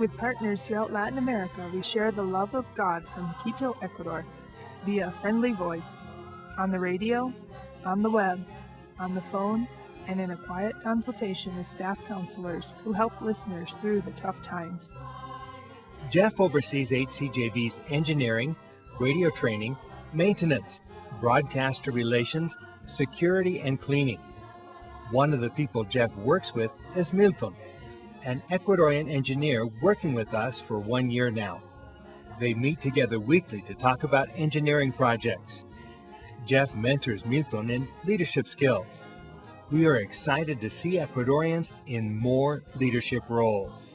With partners throughout Latin America, we share the love of God from Quito, Ecuador, via a friendly voice, on the radio, on the web, on the phone, and in a quiet consultation with staff counselors who help listeners through the tough times. Jeff oversees HCJB's engineering, radio training, maintenance, broadcaster relations, security, and cleaning. One of the people Jeff works with is Milton, an Ecuadorian engineer working with us for 1 year now. They meet together weekly to talk about engineering projects. Jeff mentors Milton in leadership skills. We are excited to see Ecuadorians in more leadership roles.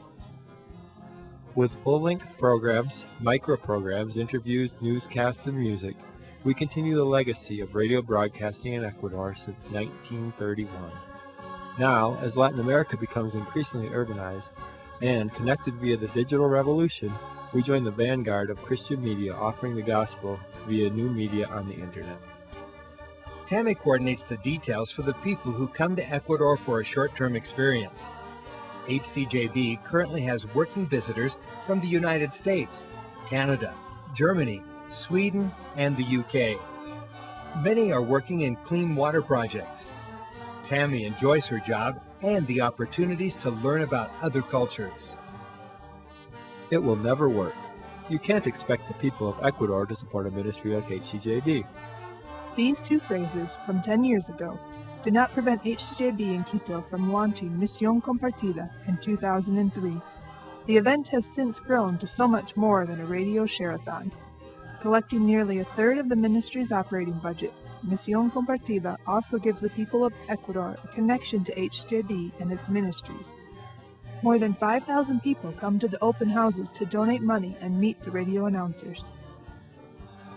With full-length programs, micro-programs, interviews, newscasts, and music, we continue the legacy of radio broadcasting in Ecuador since 1931. Now, as Latin America becomes increasingly urbanized and connected via the digital revolution, we join the vanguard of Christian media offering the gospel via new media on the internet. Tammy coordinates the details for the people who come to Ecuador for a short-term experience. HCJB currently has working visitors from the United States, Canada, Germany, Sweden, and the UK. Many are working in clean water projects. Tammy enjoys her job and the opportunities to learn about other cultures. It will never work. You can't expect the people of Ecuador to support a ministry like HCJB. These two phrases from 10 years ago did not prevent HCJB in Quito from launching Misión Compartida in 2003. The event has since grown to so much more than a radio share-a-thon. Collecting nearly a third of the ministry's operating budget, Misión Compartida also gives the people of Ecuador a connection to HCJB and its ministries. More than 5,000 people come to the open houses to donate money and meet the radio announcers.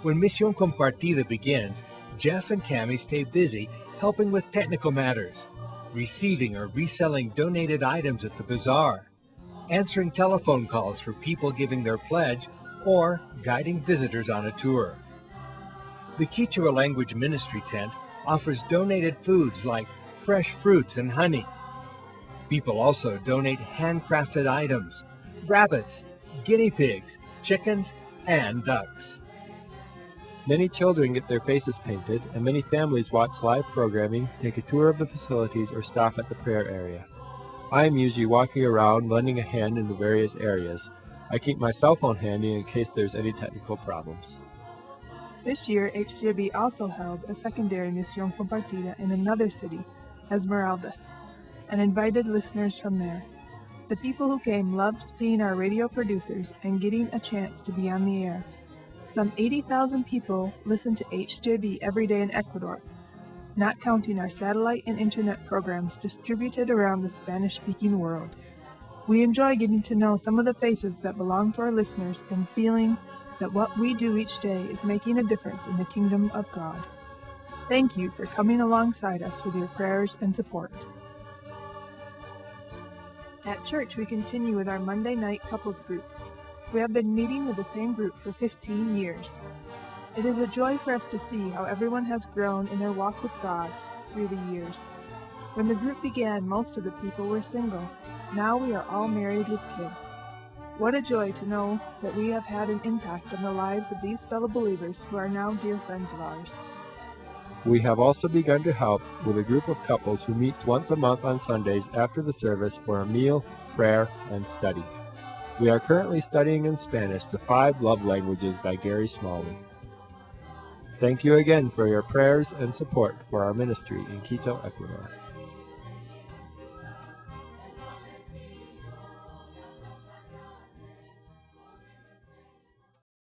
When Misión Compartida begins, Jeff and Tammy stay busy helping with technical matters, receiving or reselling donated items at the bazaar, answering telephone calls for people giving their pledge, or guiding visitors on a tour. The Quechua language ministry tent offers donated foods like fresh fruits and honey. People also donate handcrafted items, rabbits, guinea pigs, chickens, and ducks. Many children get their faces painted, and many families watch live programming, take a tour of the facilities, or stop at the prayer area. I am usually walking around lending a hand in the various areas. I keep my cell phone handy in case there's any technical problems. This year, HCJB also held a secondary Misión Compartida in another city, Esmeraldas, and invited listeners from there. The people who came loved seeing our radio producers and getting a chance to be on the air. Some 80,000 people listen to HCJB every day in Ecuador, not counting our satellite and internet programs distributed around the Spanish-speaking world. We enjoy getting to know some of the faces that belong to our listeners and feeling that what we do each day is making a difference in the kingdom of God. Thank you for coming alongside us with your prayers and support. At church, we continue with our Monday night couples group. We have been meeting with the same group for 15 years. It is a joy for us to see how everyone has grown in their walk with God through the years. When the group began, most of the people were single. Now we are all married with kids. What a joy to know that we have had an impact on the lives of these fellow believers who are now dear friends of ours. We have also begun to help with a group of couples who meets once a month on Sundays after the service for a meal, prayer, and study. We are currently studying in Spanish the 5 Love Languages by Gary Smalley. Thank you again for your prayers and support for our ministry in Quito, Ecuador.